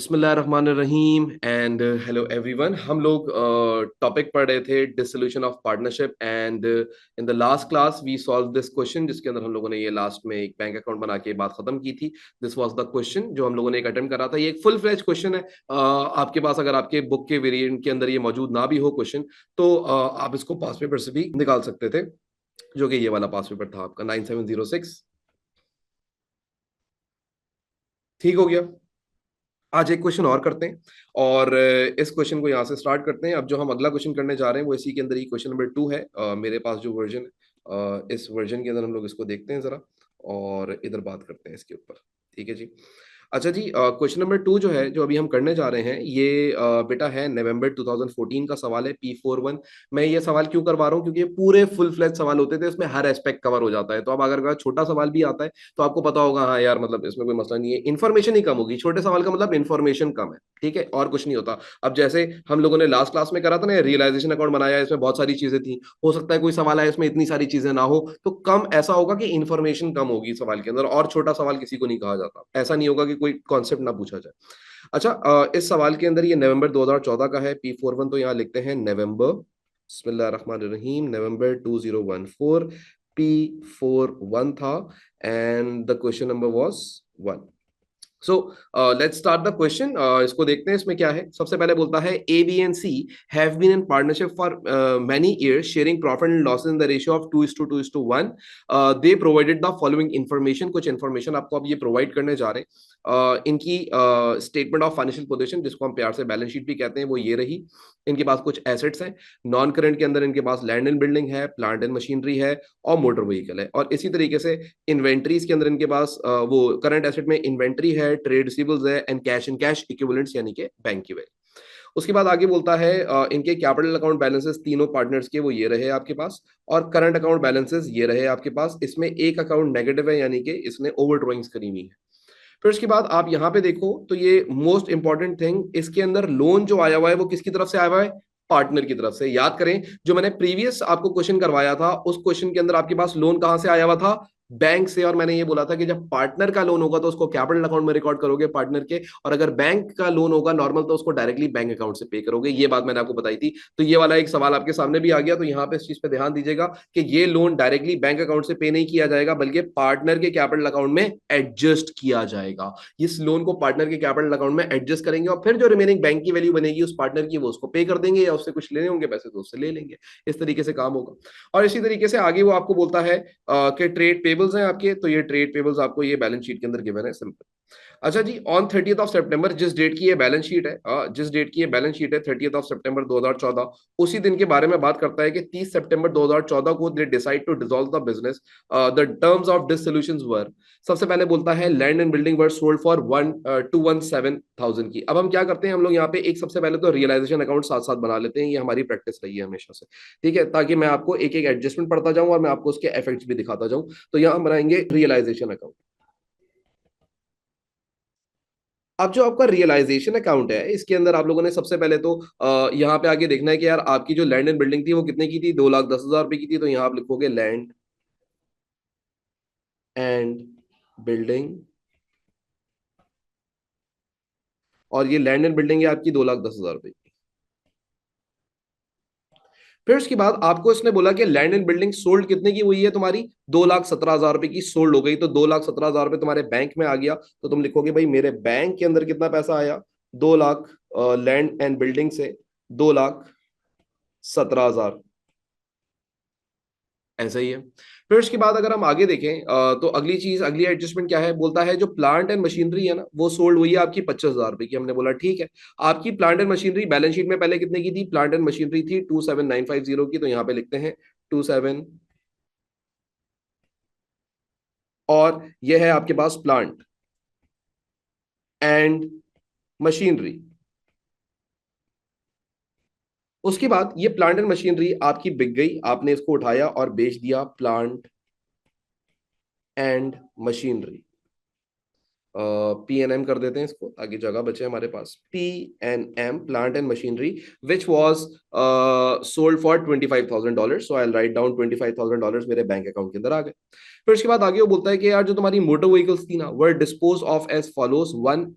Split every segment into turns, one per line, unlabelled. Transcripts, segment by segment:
बिस्मिल्लाहिर्रहमानिर्रहीम and hello everyone. हम लोग टॉपिक पढ़ रहे थे dissolution of partnership and in the last class we solve this question, जिसके अंदर हम लोगों ने ये लास्ट में एक बैंक अकाउंट बना के बात खत्म की थी। दिस वाज द क्वेश्चन जो हम लोगों ने एक अटेम्प्ट करा था। ये एक फुल फ्लेज क्वेश्चन है। आपके पास अगर आपके बुक के वेरिएंट के अंदर ये मौजूद ना भी हो क्वेश्चन, तो आप इसको पास पेपर से भी निकाल सकते थे, जो कि ये वाला पास पेपर था आपका 9706। ठीक हो गया। आज एक क्वेश्चन और करते हैं और इस क्वेश्चन को यहाँ से स्टार्ट करते हैं। अब जो हम अगला क्वेश्चन करने जा रहे हैं वो इसी के अंदर ही क्वेश्चन नंबर 2 है। मेरे पास जो वर्जन है, इस वर्जन के अंदर हम लोग इसको देखते हैं जरा और इधर बात करते हैं इसके ऊपर। ठीक है जी। अच्छा जी, क्वेश्चन नंबर 2 जो है, जो अभी हम करने जा रहे हैं, ये बेटा है नवंबर 2014 का सवाल है, P41। मैं ये सवाल क्यों करवा रहा हूँ, क्योंकि ये पूरे फुल फ्लेज सवाल होते थे, इसमें हर एस्पेक्ट कवर हो जाता है। तो अब अगर छोटा सवाल भी आता है तो आपको पता होगा, हाँ यार मतलब इसमें कोई मसला नहीं है, इन्फॉर्मेशन ही कम होगी। छोटे सवाल का मतलब इन्फॉर्मेशन कम है, ठीक है, और कुछ नहीं होता। अब जैसे हम लोगों ने लास्ट क्लास में करा था ना, रियलाइजेशन अकाउंट बनाया, इसमें बहुत सारी चीजें थी। हो सकता है कोई सवाल आए इसमें इतनी सारी चीजें ना हो, तो कम ऐसा होगा कि इन्फॉर्मेशन कम होगी सवाल के अंदर, और छोटा सवाल किसी को नहीं कहा जाता। ऐसा नहीं होगा कि कोई कॉन्सेप्ट ना पूछा जाए। अच्छा, इस सवाल के अंदर ये नवंबर 2014 का है, P41। तो यहाँ लिखते हैं नवंबर, बिस्मिल्लाहिर्रहमानिर्रहीम, नवंबर 2014, P41 था, and the question number was 1। So let's start the question. इसको देखते हैं इसमें क्या है। सबसे पहले बोलता है A B and C have been in partnership for many years sharing profit and loss in the ratio of 2:2:1। They provided the following information. कुछ इन्फॉर्मेशन आपको अब ये प्रोवाइड करने जा रहे हैं। इनकी स्टेटमेंट ऑफ फाइनेंशियल पोजीशन, जिसको हम प्यार से बैलेंस शीट भी कहते हैं, वो ये रही। इनके पास कुछ एसेट्स हैं। नॉन करंट के अंदर इनके पास लैंड एंड बिल्डिंग है, प्लांट एंड मशीनरी है, और मोटर व्हीकल है। और इसी तरीके से इन्वेंट्रीज के अंदर इनके पास वो करंट एसेट में इन्वेंट्री है, ट्रेड रिसीवेबल्स है, एंड कैश इक्विवेलेंट्स यानी कि बैंक की वैल्यू। उसके बाद आगे बोलता है इनके कैपिटल अकाउंट बैलेंसेस तीनों पार्टनर्स के वो ये रहे आपके पास, और करंट अकाउंट बैलेंसेस ये रहे आपके पास। इसमें एक अकाउंट नेगेटिव है, यानी कि इसने ओवर ड्रॉइंग्स करी हुई है। फिर उसके बाद आप यहाँ पे देखो तो ये मोस्ट इंपॉर्टेंट थिंग, इसके अंदर लोन जो आया हुआ है वो किसकी तरफ से आया हुआ है? पार्टनर की तरफ से। याद करें, जो मैंने प्रीवियस आपको क्वेश्चन करवाया था, उस क्वेश्चन के अंदर आपके पास लोन कहां से आया हुआ था? बैंक से। और मैंने ये बोला था कि जब पार्टनर का लोन होगा तो उसको कैपिटल अकाउंट में रिकॉर्ड करोगे पार्टनर के, और अगर बैंक का लोन होगा नॉर्मल तो उसको डायरेक्टली बैंक अकाउंट से पे करोगे। ये बात मैंने आपको बताई थी। तो ये वाला एक सवाल आपके सामने भी आ गया, तो यहाँ पे इस चीज पे ध्यान दीजिएगा कि ये लोन डायरेक्टली बैंक अकाउंट से पे नहीं किया जाएगा, बल्कि पार्टनर के कैपिटल अकाउंट में एडजस्ट किया जाएगा। इस लोन को पार्टनर के कैपिटल अकाउंट में एडजस्ट करेंगे, और फिर जो रिमेनिंग बैंक की वैल्यू बनेगी उस पार्टनर की, वो उसको पे कर देंगे, या उससे कुछ लेने होंगे पैसे तो उससे ले लेंगे। इस तरीके से काम होगा। और इसी तरीके से आगे वो आपको बोलता है कि ट्रेड पेबल्स हैं आपके, तो ये ट्रेड पेबल्स आपको ये बैलेंस शीट के अंदर गिवन है, सिंपल। अच्छा जी, ऑन 30 जिस डेट की ये बैलेंस शीट है, जिस डेट की ये बैलेंस शीट है 30 2014, उसी दिन के बारे में बात करता है कि 30 सितंबर 2014 को they decide to dissolve the business. The terms of dissolutions were, सबसे पहले बोलता है land and building were sold for 217,000 की। अब हम क्या करते हैं, हम लोग यहाँ पे एक सबसे पहले तो रियलाइजेशन अकाउंट साथ साथ बना लेते हैं। ये हमारी प्रैक्टिस रही है हमेशा से, ठीक है, ताकि मैं आपको एक एक एडजस्टमेंट पढ़ता जाऊं और मैं आपको उसके इफेक्ट्स भी दिखाता जाऊं। तो यहाँ हम बनाएंगे रियलाइजेशन अकाउंट। अब जो आपका रियलाइजेशन अकाउंट है, इसके अंदर आप लोगों ने सबसे पहले तो यहाँ पे आगे देखना है कि यार आपकी जो लैंड एंड बिल्डिंग थी वो कितने की थी? 2,10,000 रुपए की थी। तो यहाँ आप लिखोगे लैंड एंड बिल्डिंग, और ये लैंड एंड बिल्डिंग है आपकी 2,10,000 रुपए की। फिर उसके बाद आपको इसने बोला कि लैंड एंड बिल्डिंग सोल्ड कितने की हुई है तुम्हारी? 2,17,000 रुपए की सोल्ड हो गई। तो 2,17,000 रुपए तुम्हारे बैंक में आ गया, तो तुम लिखोगे भाई मेरे बैंक के अंदर कितना पैसा आया? 2,00,000 लैंड एंड बिल्डिंग से, 2,17,000। ऐसा ही है। फिर उसके बाद अगर हम आगे देखें तो अगली चीज, अगली एडजस्टमेंट क्या है? बोलता है जो प्लांट एंड मशीनरी है ना, वो सोल्ड हुई है आपकी 25,000 रुपए की। हमने बोला ठीक है। आपकी plant and machinery balance sheet में पहले कितने की थी? प्लांट एंड मशीनरी थी 27,950 की। तो यहाँ पे लिखते हैं 27, और ये है आपके पास प्लांट एंड मशीनरी। उसके बाद ये प्लांट एंड मशीनरी आपकी बिक गई, आपने इसको उठाया और बेच दिया, प्लांट एंड मशीनरी। P&M कर देते हैं इसको ताकि जगह बचे हमारे पास। P&M, plant and machinery, which was sold for $25,000, so I write down $25,000 मेरे बैंक अकाउंट के अंदर आ गए। फिर उसके बाद आगे वो बोलता है कि यार जो तुम्हारी मोटर व्हीकल्स थी ना, were disposed of as follows, one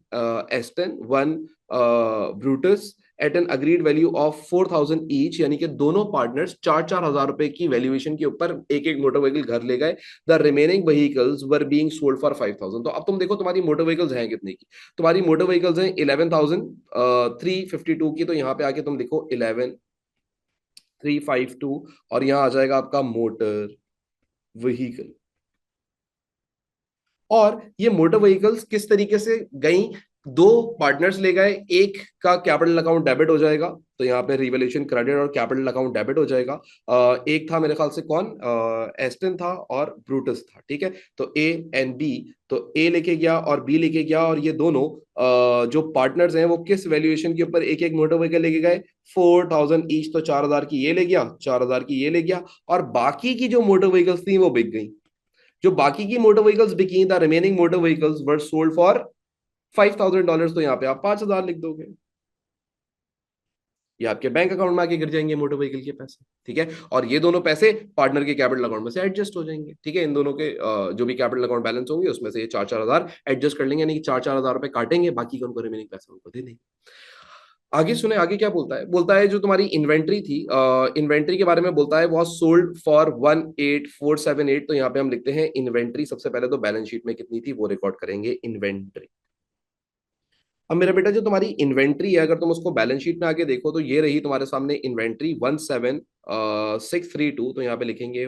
Aston, one Brutus, at an agreed value of 4,000 each, यानी कि दोनों पार्टनर्स 4,000 रुपए की वैल्यूएशन के ऊपर एक एक मोटर व्हीकल घर ले गए। The remaining vehicles were being sold for 5,000। तो अब तुम देखो तुम्हारी मोटर व्हीकल्स हैं कितने की। तुम्हारी मोटर व्हीकल्स हैं 11,352 की। तो यहाँ पे आके तुम लिखो 11,352 और यहाँ आ जाएगा आपका मोटर व्हीकल। और ये मोटर व्हीकल्स किस तरीके से गई, दो पार्टनर्स ले गए, एक का कैपिटल अकाउंट डेबिट हो जाएगा, तो यहाँ पे रिवैल्यूएशन क्रेडिट और कैपिटल अकाउंट डेबिट हो जाएगा। एक था मेरे ख्याल से कौन, एस्टन था और ब्रूटस था, ठीक है। तो ए एंड बी, तो ए लेके गया और बी लेके गया, और ये दोनों जो पार्टनर्स हैं वो किस वैल्यूएशन के ऊपर एक एक मोटर व्हीकल लेके गए, 4,000 ईच। तो 4,000 की ये ले गया, 4,000 की ये ले गया, और बाकी की जो मोटर व्हीकल्स थी वो बिक गई। जो बाकी की मोटर व्हीकल्स बिकी, the remaining motor vehicles were sold for $5,000। तो यहाँ पे आप 5,000 लिख दोगे, ये आपके बैंक अकाउंट में आके गिर जाएंगे मोटर व्हीकल के पैसे, ठीक है। और ये दोनों पैसे पार्टनर के कैपिटल अकाउंट में से एडजस्ट हो जाएंगे, ठीक है। इन दोनों के जो भी कैपिटल अकाउंट बैलेंस होंगे उसमें से ये 4,000 एडजस्ट कर लेंगे, यानी कि 4,000 रुपए काटेंगे, बाकी का उनको रिमेनिंग पैसा उनको दे देंगे। आगे सुने, आगे क्या बोलता है। बोलता है जो तुम्हारी इन्वेंट्री थी, इन्वेंट्री के बारे में बोलता है, वॉज सोल्ड फॉर 18,478। तो यहाँ पे हम लिखते हैं इन्वेंट्री। सबसे पहले तो बैलेंस शीट में कितनी थी वो रिकॉर्ड करेंगे, इन्वेंट्री। अब मेरा बेटा जो तुम्हारी इन्वेंट्री है, अगर तुम उसको बैलेंस शीट में आके देखो तो ये रही तुम्हारे सामने इन्वेंट्री 17,632। तो यहाँ पे लिखेंगे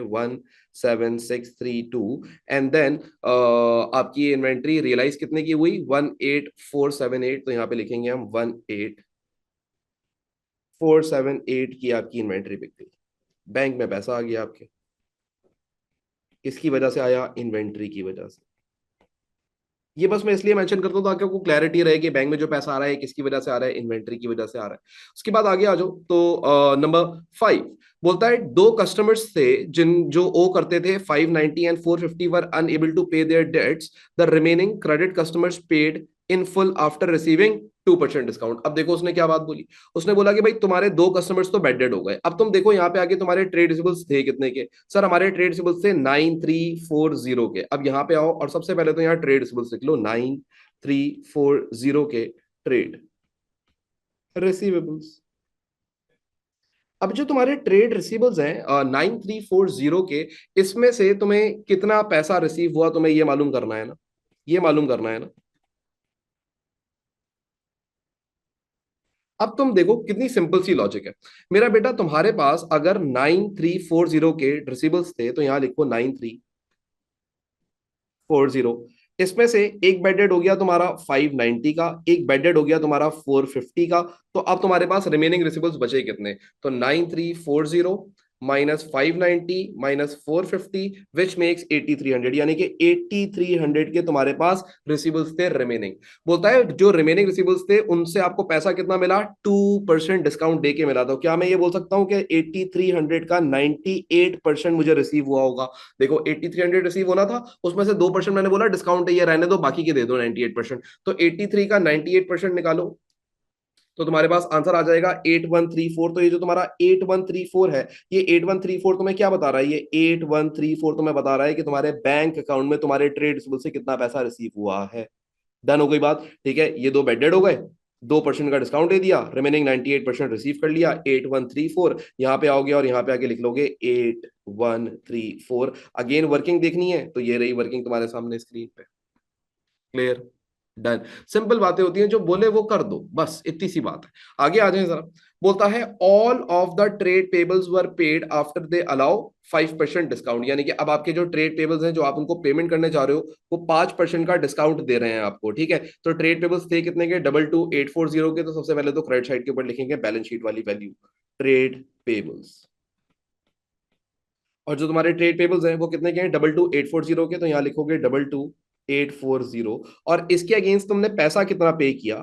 17,632। एंड देन आपकी इन्वेंट्री रियलाइज कितने की हुई, 18,478। तो यहाँ पे लिखेंगे हम 18,478 की आपकी इन्वेंट्री बिक गई। बैंक में पैसा आ गया आपके, किसकी वजह से आया, इन्वेंट्री की वजह से। ये बस मैं इसलिए मेंशन करता हूँ ताकि आपको क्लैरिटी रहे कि बैंक में जो पैसा आ रहा है किसकी वजह से आ रहा है, इन्वेंट्री की वजह से आ रहा है। उसके बाद आगे आ जाओ तो नंबर 5 बोलता है दो कस्टमर्स थे जिन जो ओ करते थे 590 and 450 were unable to pay their debts, the remaining credit customers paid in full after receiving 2% discount. अब देखो उसने क्या बात बोली, उसने बोला कि भाई तुम्हारे दो कस्टमर्स तो बैड डेड हो गए। अब तुम देखो यहाँ पे आगे तुम्हारे ट्रेड रिसीवेबल्स थे कितने के, सर हमारे ट्रेड रिसीवेबल्स थे 9,340 के। अब यहाँ पे आओ और सबसे पहले तो यहाँ ट्रेड रिसीवेबल्स लिख लो, 9,340 के ट्रेड रिसीवेबल्स। अब जो तुम्हारे ट्रेड रिसीवेबल्स हैं 9,340 के, इसमें से तुम्हें कितना पैसा रिसीव हुआ तुम्हें ये मालूम करना है ना, ये मालूम करना है ना। अब तुम देखो कितनी सिंपल सी लॉजिक है मेरा बेटा। तुम्हारे पास अगर 9,340 के रिसीवेबल्स थे तो यहां लिखो 9,340। इसमें से एक बेडेड हो गया तुम्हारा 590 का, एक बेडेड हो गया तुम्हारा 450 का। तो अब तुम्हारे पास रिमेनिंग रिसीवेबल्स बचे कितने, तो 9,340 -590 -450 विच मेक्स 8,300, यानी कि 8,300 के तुम्हारे पास रिसीवेबल्स थे रिमेनिंग। बोलता है जो रिमेनिंग रिसीवेबल्स थे उनसे आपको पैसा कितना मिला, 2% डिस्काउंट दे के मिला। तो क्या मैं ये बोल सकता हूं कि 8,300 का 98% मुझे रिसीव हुआ होगा। देखो 8,300 रिसीव होना था, उसमें से 2% मैंने बोला डिस्काउंट है, ये रहने दो, बाकी के दे दो 98%। तो 83 का 98% निकालो तो तुम्हारे पास आंसर आ जाएगा 8,134। तो ये जो तुम्हारा 8,134 है, ये 8,134 तुम्हें क्या बता रहा है, ये 8,134 तुम्हें बता रहा है कि तुम्हारे बैंक अकाउंट में तुम्हारे ट्रेड रिसीवेबल से कितना पैसा रिसीव हुआ है। डन हो गई बात, ठीक है। ये दो बेडेड हो गए, 2% का डिस्काउंट दे दिया, रिमेनिंग 98% रिसीव कर लिया, 8,134। यहाँ पे आओगे और यहाँ पे आके लिख लोगे 8,134। अगेन वर्किंग देखनी है तो ये रही वर्किंग तुम्हारे सामने स्क्रीन पे। Clear, done. सिंपल बातें होती हैं, जो बोले वो कर दो, बस इतनी सी बात है। आगे आ जाए जरा। बोलता है all of the trade payables were paid after they allow 5% discount, यानी कि अब आपके जो ट्रेड पेबल्स हैं जो आप उनको पेमेंट करने जा रहे हो वो 5% का डिस्काउंट दे रहे हैं आपको, ठीक है। तो ट्रेड पेबल्स थे कितने के, 22,840 के। तो सबसे पहले तो क्रेडिट साइड के ऊपर लिखेंगे बैलेंस शीट वाली वैल्यू, ट्रेड पेबल्स। और जो तुम्हारे ट्रेड पेबल्स हैं वो कितने के हैं, 22,840 के। तो यहाँ लिखोगे 22,840। और इसके अगेंस्ट तुमने पैसा कितना पे किया,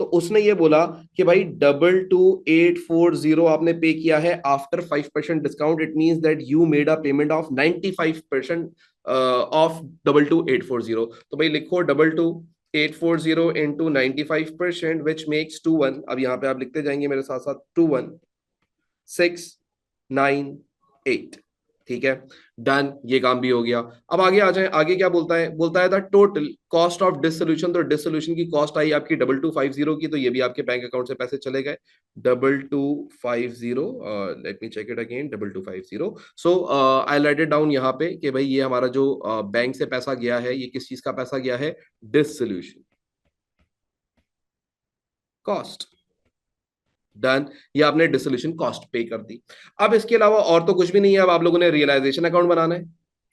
तो उसने ये बोला कि भाई 22,840 आपने पे किया है after 5% discount. It means that you made a payment of 95% of 22,840। तो भाई लिखो 840 इंटू 95%, विच मेक्स 21। अब यहाँ पे आप लिखते जाएंगे मेरे साथ साथ, 21698। ठीक है, डन, ये काम भी हो गया। अब आगे आ जाए, आगे क्या बोलता है the total cost of dissolution. तो डिसोल्यूशन की कॉस्ट आई आपकी 2250 की, तो ये भी आपके बैंक अकाउंट से पैसे चले गए। 2250, let me check it again, 2250। So I write it down यहाँ पे कि भाई ये हमारा जो बैंक से पैसा गया है, ये किस चीज का पैसा गया है? Dissolution cost. डन, ये आपने डिसोल्यूशन कॉस्ट पे कर दी। अब इसके अलावा और तो कुछ भी नहीं है। अब आप लोगों ने रियलाइजेशन अकाउंट बनाना है,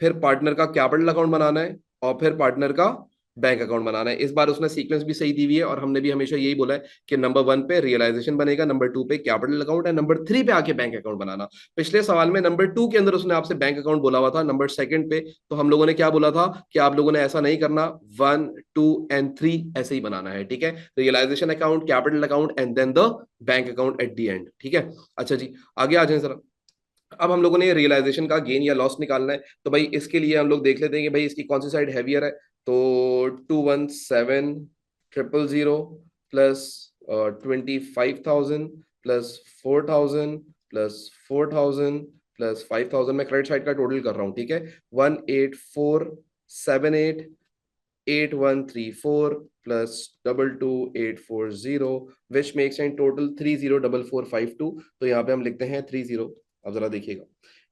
फिर पार्टनर का कैपिटल अकाउंट बनाना है, और फिर पार्टनर का बैंक अकाउंट बनाना है। इस बार उसने सीक्वेंस भी सही दी हुई है, और हमने भी हमेशा यही बोला है कि नंबर 1 पे रियलाइजेशन बनेगा, नंबर 2 पे कैपिटल अकाउंट, है नंबर 3 पे आके बैंक अकाउंट बनाना। पिछले सवाल में नंबर 2 के अंदर उसने आपसे बैंक अकाउंट बोला हुआ था, नंबर 2 पे तो हम लोगों ने क्या बोला था कि आप लोगों ने ऐसा नहीं करना, 1 2 एंड 3 ऐसे ही बनाना है। ठीक है, realisation account, capital account and then the bank account at the end. ठीक है, अच्छा जी, आगे आ जाए जरा। अब हम लोगों ने रियलाइजेशन का गेन या लॉस निकालना है, तो भाई इसके लिए हम लोग देख लेते हैं कि भाई इसकी कौन सी साइड हैवियर है। तो 217,000 प्लस 25,000 प्लस 4,000 प्लस 4,000 प्लस 5,000, मैं क्रेडिट साइड का टोटल कर रहा हूँ। ठीक है, 184788134 plus 22840, which makes in total 304452। तो यहाँ पे हम लिखते हैं 30। अब जरा देखिएगा,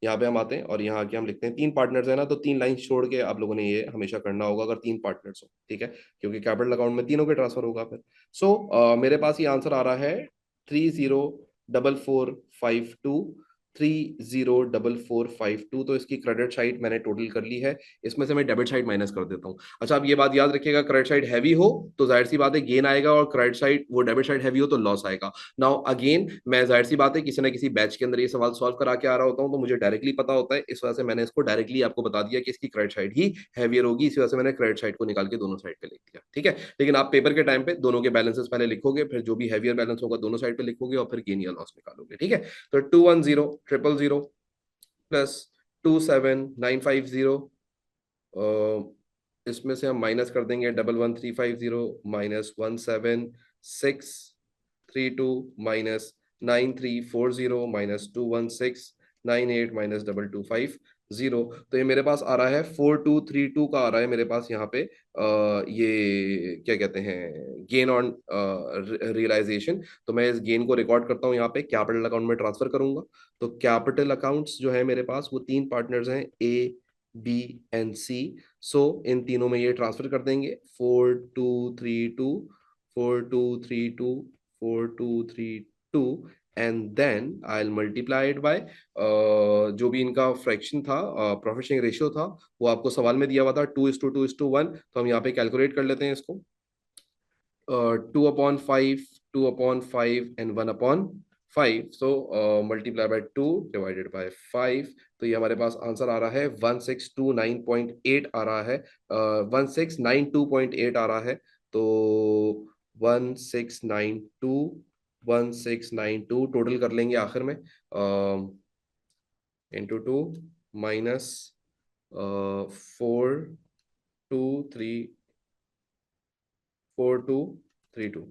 यहाँ पे हम आते हैं और यहाँ आके हम लिखते हैं, तीन पार्टनर्स है ना, तो तीन लाइन छोड़ के आप लोगों ने ये हमेशा करना होगा अगर तीन पार्टनर्स हो। ठीक है, क्योंकि कैपिटल अकाउंट में तीनों के ट्रांसफर होगा फिर। सो मेरे पास ये आंसर आ रहा है 304452, 304452। तो इसकी क्रेडिट साइड मैंने टोटल कर ली है, इसमें से मैं डेबिट साइड माइनस कर देता हूँ। अच्छा, अब ये बात याद रखिएगा, क्रेडिट साइड हैवी हो तो जाहिर सी बात है गेन आएगा, और क्रेडिट साइड वो डेबिट साइड हैवी हो तो लॉस आएगा। नाउ अगेन, मैं जाहिर सी बात है किसी ना किसी बैच के अंदर ये सवाल सॉल्व करा के आ रहा होता हूँ, तो मुझे डायरेक्टली पता होता है, इस वजह से मैंने इसको डायरेक्टली आपको बता दिया कि इसकी क्रेडिट साइड ही हैवियर होगी, इस वजह से मैंने क्रेडिट साइड को निकाल के दोनों साइड पे लिख दिया। ठीक है, लेकिन आप पेपर के टाइम पे दोनों के बैलेंसेस पहले लिखोगे, फिर जो भी हैवियर बैलेंस होगा दोनों साइड पे लिखोगे, और फिर गेन या लॉस निकालोगे। ठीक है, तो 210,000 प्लस 27,950, इसमें से हम माइनस कर देंगे 11,1,350 माइनस 1,7,632 माइनस 9,340 माइनस 2,1,698 माइनस 2,250। तो ये मेरे पास आ रहा है 4,232 का आ रहा है मेरे पास यहाँ पे, ये क्या कहते हैं, गेन ऑन रियलाइजेशन। तो मैं इस गेन को रिकॉर्ड करता हूँ यहाँ पे, कैपिटल अकाउंट में ट्रांसफर करूंगा। तो कैपिटल अकाउंट्स जो है मेरे पास, वो तीन पार्टनर्स हैं, ए बी एंड सी। सो इन तीनों में ये ट्रांसफर कर देंगे, 4,232 4,232 4,232, and then I will multiply it by जो भी इनका फ्रैक्शन था, प्रॉफिट शेयरिंग रेशियो था, वो आपको सवाल में दिया हुआ था 2:2:1। तो हम यहाँ पे कैलकुलेट कर लेते हैं इसको, 2/5, 2/5 and 1/5। So multiply by 2 divided by 5। तो ये हमारे पास आंसर आ रहा है 1629.8 आ रहा है, 1692.8 आ रहा है। तो 1692 टोटल कर लेंगे आखिर में, इंटू 2 माइनस 4,2,3,4,2,3,2।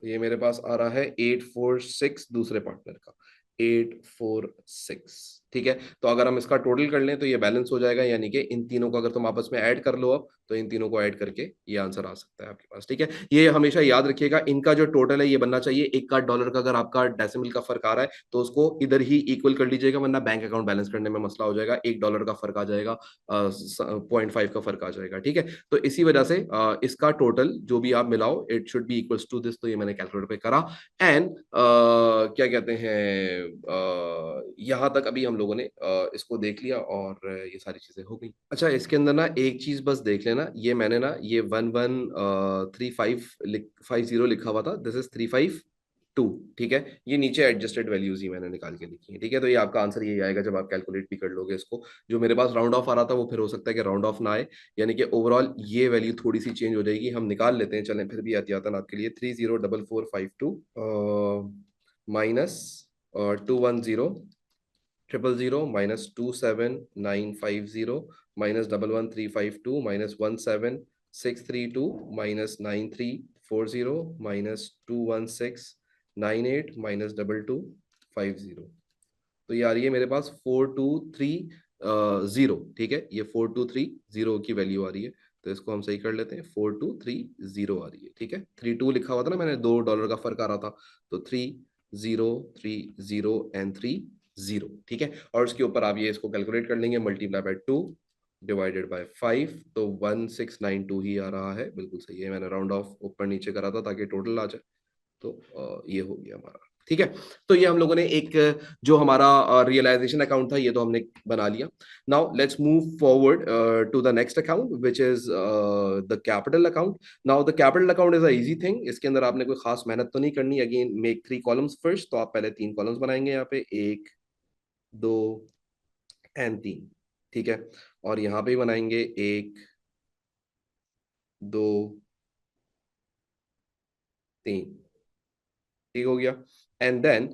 तो ये मेरे पास आ रहा है 846 दूसरे पार्टनर का, 846। ठीक है, तो अगर हम इसका टोटल कर लें तो ये बैलेंस हो जाएगा, यानी कि इन तीनों को अगर तुम आपस में ऐड कर लो अब, तो इन तीनों को ऐड करके ये आंसर आ सकता है आपके पास। ठीक है, ये हमेशा याद रखिएगा, इनका जो टोटल है ये बनना चाहिए एक का डॉलर का। अगर आपका डेसिमल का फर्क आ रहा है तो उसको इधर ही इक्वल कर लीजिएगा, वरना बैंक अकाउंट बैलेंस करने में मसला हो जाएगा, $1 का फर्क आ जाएगा, 0.5 का फर्क आ जाएगा। ठीक है, तो इसी वजह से इसका टोटल जो भी आप मिलाओ, it should be equals to this. तो ये मैंने कैलकुलेटर पे करा, एंड क्या कहते हैं, यहाँ तक अभी हम लोगों ने इसको देख लिया, और ये सारी चीजें हो गई। अच्छा, इसके अंदर ना एक चीज बस देख लेना, ये मैंने ना ये 1135 लिखा हुआ था, दिस इज 352। ठीक है, ये नीचे एडजस्टेड वैल्यूज ही मैंने निकाल के लिखी है। ठीक है, तो ये आपका आंसर यही आएगा जब आप कैलकुलेट भी कर लोगे इसको। जो मेरे पास राउंड ऑफ आ रहा था वो फिर हो सकता है कि राउंड ऑफ ना आए, यानी कि ओवरऑल ये वैल्यू थोड़ी सी चेंज हो जाएगी। हम निकाल लेते हैं, चलें फिर भी एहतियातन आपके लिए, 304452 minus 210,000 minus 27,950 minus 11,1,352 minus 17 632 minus 9340 minus 21698 minus 2250। तो ये आ रही है मेरे पास 4230। ठीक है, ये 4230 की वैल्यू आ रही है। तो इसको हम सही कर लेते हैं, 4230 आ रही है। ठीक है, 32 लिखा हुआ था ना मैंने, $2 का फर्क आ रहा था। तो 3030 एंड 30। ठीक है, और उसके ऊपर आप ये इसको कैलकुलेट कर लेंगे, मल्टीप्लाई बाय 2 डिवाइडेड बाय 5, तो 1692 ही आ रहा है। बिल्कुल सही है, मैंने राउंड ऑफ ऊपर नीचे करा था ताकि टोटल आ जाए। तो ये हो गया हमारा। ठीक है, तो ये हम लोगों ने एक जो हमारा रियलाइजेशन अकाउंट था ये तो हमने बना लिया। Now let's move forward to the next account which is the capital account. Now the capital account is a easy thing, इसके अंदर आपने कोई खास मेहनत तो नहीं करनी। अगेन मेक 3 कॉलम्स फर्स्ट, तो आप पहले 3 कॉलम्स बनाएंगे यहाँ पे, 1 2 एंड 3। ठीक है, और यहाँ पे बनाएंगे 1 2 3। ठीक हो गया। एंड देन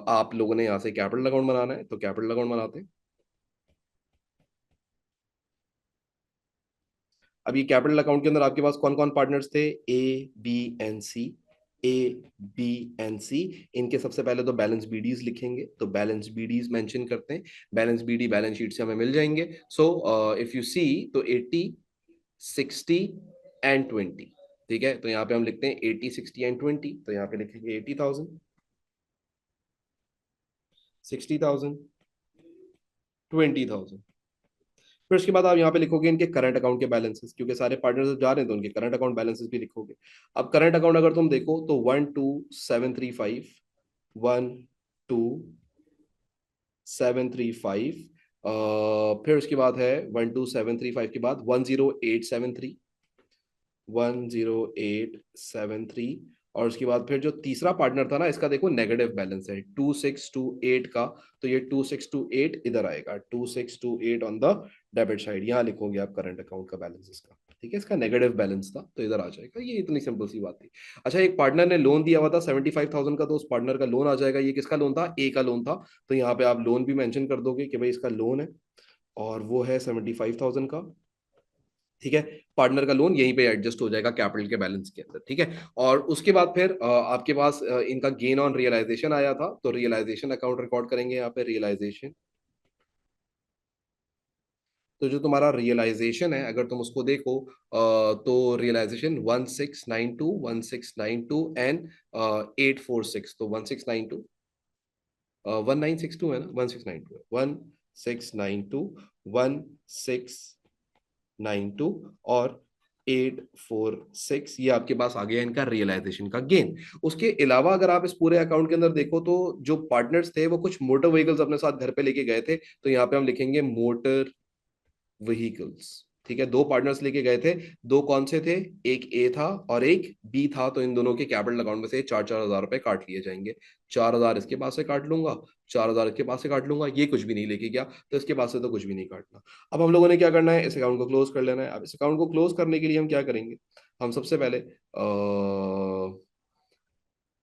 आप लोगों ने यहाँ से कैपिटल अकाउंट बनाना है, तो कैपिटल अकाउंट बनाते हैं। अब ये कैपिटल अकाउंट के अंदर आपके पास कौन कौन पार्टनर्स थे? A B and C। A B and C, इनके सबसे पहले तो बैलेंस बीडीज लिखेंगे, तो बैलेंस बीडीज मेंशन करते हैं। बैलेंस बीडी बैलेंस शीट से हमें मिल जाएंगे। सो इफ यू सी, तो 80 60 एंड 20। ठीक है, तो यहाँ पे हम लिखते हैं 80 60 एंड 20, तो यहाँ पे लिखेंगे 80,000, 60,000, 20,000। फिर उसके बाद आप यहाँ पे लिखोगे इनके करंट अकाउंट के बैलेंसेस, क्योंकि सारे पार्टनर्स जा रहे हैं तो उनके करंट अकाउंट बैलेंसेस भी लिखोगे। अब करंट अकाउंट अगर तुम देखो तो 12735, 12735, फिर उसके बाद है 12735 के बाद 10873, 10873। और उसके बाद फिर जो तीसरा पार्टनर था ना, इसका देखो नेगेटिव बैलेंस है 2628 का, तो ये 2628 इधर आएगा, 2628 ऑन द डेबिट साइड, यहाँ लिखोगे आप करंट अकाउंट का बैलेंस इसका। ठीक है, इसका नेगेटिव बैलेंस था तो इधर आ जाएगा। ये इतनी सिंपल सी बात थी। अच्छा, एक पार्टनर ने लोन दिया हुआ था 75,000 का, तो उस पार्टनर का लोन आ जाएगा। ये किसका लोन था? ए का लोन था। तो यहाँ पे आप लोन भी मेंशन कर दोगे कि भाई इसका लोन है, और वो है 75,000 का। ठीक है, पार्टनर का लोन यहीं पे एडजस्ट हो जाएगा कैपिटल के बैलेंस के अंदर। ठीक है, और उसके बाद फिर आपके पास इनका गेन ऑन रियलाइजेशन आया था, तो रियलाइजेशन अकाउंट रिकॉर्ड करेंगे यहाँ पे, रियलाइजेशन। तो जो तुम्हारा रियलाइजेशन है अगर तुम उसको देखो, तो रियलाइजेशन 1692, 1692 एंड 846, तो 1692, 1962 है ना, 1692 है, 1692, 1692 और 846, ये आपके पास आ गया इनका रियलाइजेशन का गेन। उसके अलावा अगर आप इस पूरे अकाउंट के अंदर देखो, तो जो पार्टनर्स थे वो कुछ मोटर व्हीकल्स अपने साथ घर पे लेके गए थे, तो यहाँ पे हम लिखेंगे मोटर व्हीकल्स। ठीक है, 2 पार्टनर्स लेके गए थे। दो कौन से थे? एक ए था और एक बी था, तो इन दोनों के कैपिटल अकाउंट में से 4-4 हजार रुपए काट लिए जाएंगे। 4 हजार इसके पास से काट लूंगा, 4 हजार इसके पास से काट लूंगा, ये कुछ भी नहीं लेके गया तो इसके पास से तो कुछ भी नहीं काटना। अब हम लोगों ने क्या करना है? इस अकाउंट को क्लोज कर लेना है। अब इस अकाउंट को क्लोज करने के लिए हम क्या करेंगे? हम सबसे पहले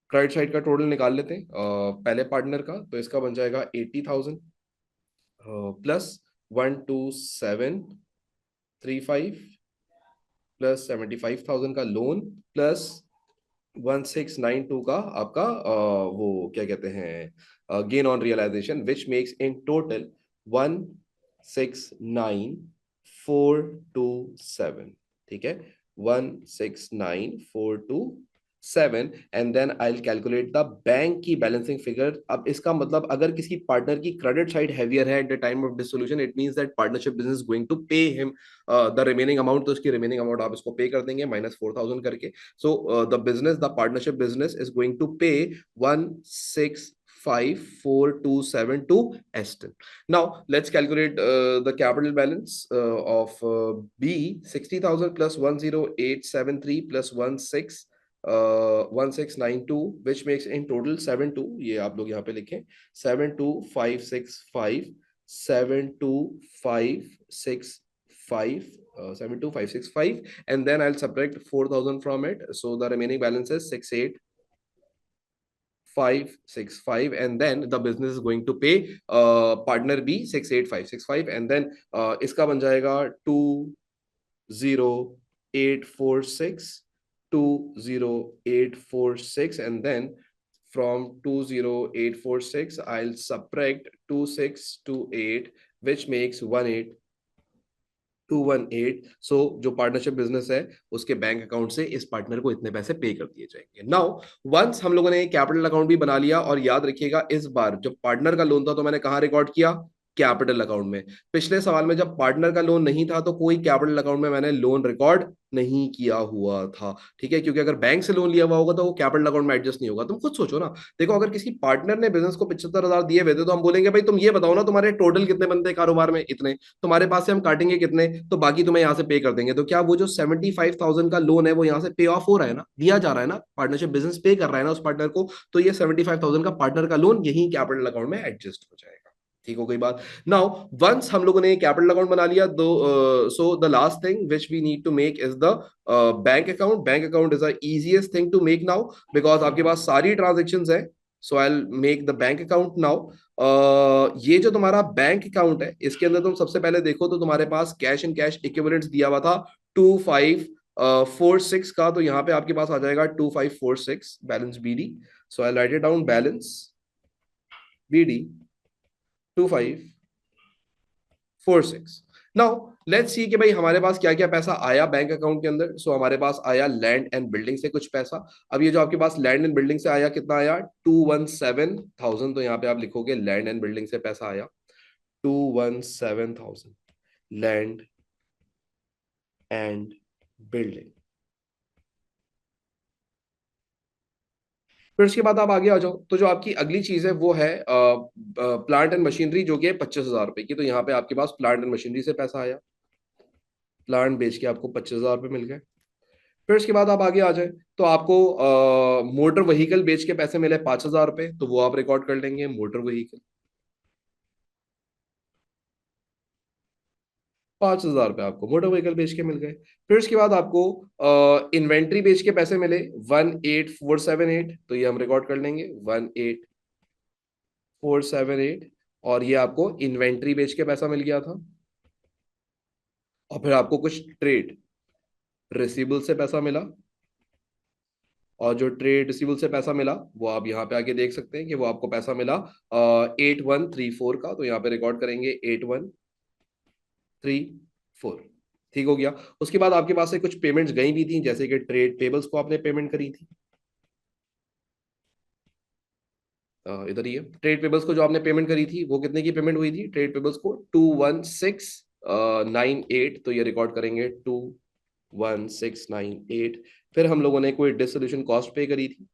क्रेडिट साइड का टोटल निकाल लेते हैं, पहले पार्टनर का, तो इसका बन जाएगा 80,000 प्लस 12735 प्लस 75,000 का लोन, प्लस 1692 का आपका वो क्या कहते हैं, gain on realisation, which makes in total 169,427। ठीक है, 169,427, and then I will calculate the bank की बैलेंसिंग फिगर। अब इसका मतलब अगर किसी पार्टनर की क्रेडिट साइड हैवियर है at the time of dissolution, it means that partnership business going to pay him the remaining amount, तो उसकी रिमेनिंग अमाउंट आप इसको पे कर देंगे -4,000 करके। So the partnership business is going to pay 165,427 to Aston. Now let's calculate the capital balance of B, 60,000 plus 10873 plus 1692, which makes in total 72। ये आप लोग यहाँ पे लिखें, 72,565, 72,565, 72,565, and then I'll subtract 4,000 from it. So the remaining balance is 68,565, and then the business is going to pay partner B 68,565, and then इसका बन जाएगा 20 846, 20846, and then from 20846 I'll subtract 2628, which makes 18218. सो जो पार्टनरशिप बिजनेस है उसके bank account से इस partner को इतने पैसे पे कर दिए जाएंगे। नाउ वंस हम लोगों ने कैपिटल अकाउंट भी बना लिया, और याद रखिएगा इस बार जब पार्टनर का लोन था तो मैंने कहाँ रिकॉर्ड किया? कैपिटल अकाउंट में। पिछले सवाल में जब पार्टनर का लोन नहीं था तो कोई कैपिटल अकाउंट में मैंने लोन रिकॉर्ड नहीं किया हुआ था, ठीक है, क्योंकि अगर बैंक से लोन लिया हुआ होगा तो वो कैपिटल अकाउंट में एडजस्ट नहीं होगा। तुम खुद सोचो ना, देखो अगर किसी पार्टनर ने बिजनेस को 75,000 दिए हुए थे तो हम बोलेंगे भाई तुम ये बताओ ना तुम्हारे टोटल कितने बनते हैं कारोबार में, इतने, तुम्हारे पास से हम काटेंगे कितने, तो बाकी तुम्हें यहाँ से पे कर देंगे। तो क्या वो जो 75,000 का लोन है वो यहाँ से पे ऑफ हो रहा है ना, दिया जा रहा है ना, पार्टनरशिप बिजनेस पे कर रहा है ना उस पार्टनर को, तो ये 75,000 का पार्टनर का लोन यही कैपिटल अकाउंट में एडजस्ट हो जाएगा। ठीक हो गई बात? नाउ वंस हम लोगों ने कैपिटल अकाउंट बना लिया, दो so the last thing which we need to make is the bank account. Bank account is the easiest thing to make now, because आपके पास सारी ट्रांजेक्शन है। So I will make the bank account now. ये जो तुम्हारा bank account है इसके अंदर तुम सबसे पहले देखो तो तुम्हारे पास कैश एंड कैश इक्विवेलेंट्स दिया हुआ था 2546 का, तो यहाँ पे आपके पास आ जाएगा 2546 balance BD. So I write it down, balance BD 2546। Now let's see कि भाई हमारे पास क्या क्या पैसा आया बैंक अकाउंट के अंदर। सो हमारे पास आया लैंड एंड बिल्डिंग से कुछ पैसा। अब ये जो आपके पास लैंड एंड बिल्डिंग से आया कितना आया? 217,000। तो यहाँ पे आप लिखोगे लैंड एंड बिल्डिंग से पैसा आया 217,000, लैंड एंड बिल्डिंग। फिर उसके बाद आप आगे आ जाओ तो जो आपकी अगली चीज है वो है प्लांट एंड मशीनरी, जो कि है 25,000 रुपए की। तो यहाँ पे आपके पास प्लांट एंड मशीनरी से पैसा आया, प्लांट बेच के आपको 25,000 रुपये मिल गए। फिर उसके बाद आप आगे आ जाए तो आपको मोटर व्हीकल बेच के पैसे मिले 5,000 रुपये, तो वो आप रिकॉर्ड कर लेंगे, मोटर व्हीकल 5,000 रुपये आपको मोटर व्हीकल बेच के मिल गए। फिर उसके बाद आपको इन्वेंट्री बेच के पैसे मिले 18,478, तो ये हम रिकॉर्ड कर लेंगे 18,478, और ये आपको इन्वेंट्री बेच के पैसा मिल गया था। और फिर आपको कुछ ट्रेड रिसीवेबल से पैसा मिला, और जो ट्रेड रिसीवेबल से पैसा मिला वो आप यहाँ पे आके देख सकते हैं कि वो आपको पैसा मिला 8134 का, तो यहाँ पे रिकॉर्ड करेंगे 8134। ठीक हो गया। उसके बाद आपके पास से कुछ पेमेंट्स गई भी थी, जैसे कि ट्रेड पेबल्स को आपने पेमेंट करी थी, इधर ही है। ट्रेड पेबल्स को जो आपने पेमेंट करी थी वो कितने की पेमेंट हुई थी ट्रेड पेबल्स को? 21698, तो ये रिकॉर्ड करेंगे 21698। फिर हम लोगों ने कोई डिसोल्यूशन कॉस्ट पे करी थी,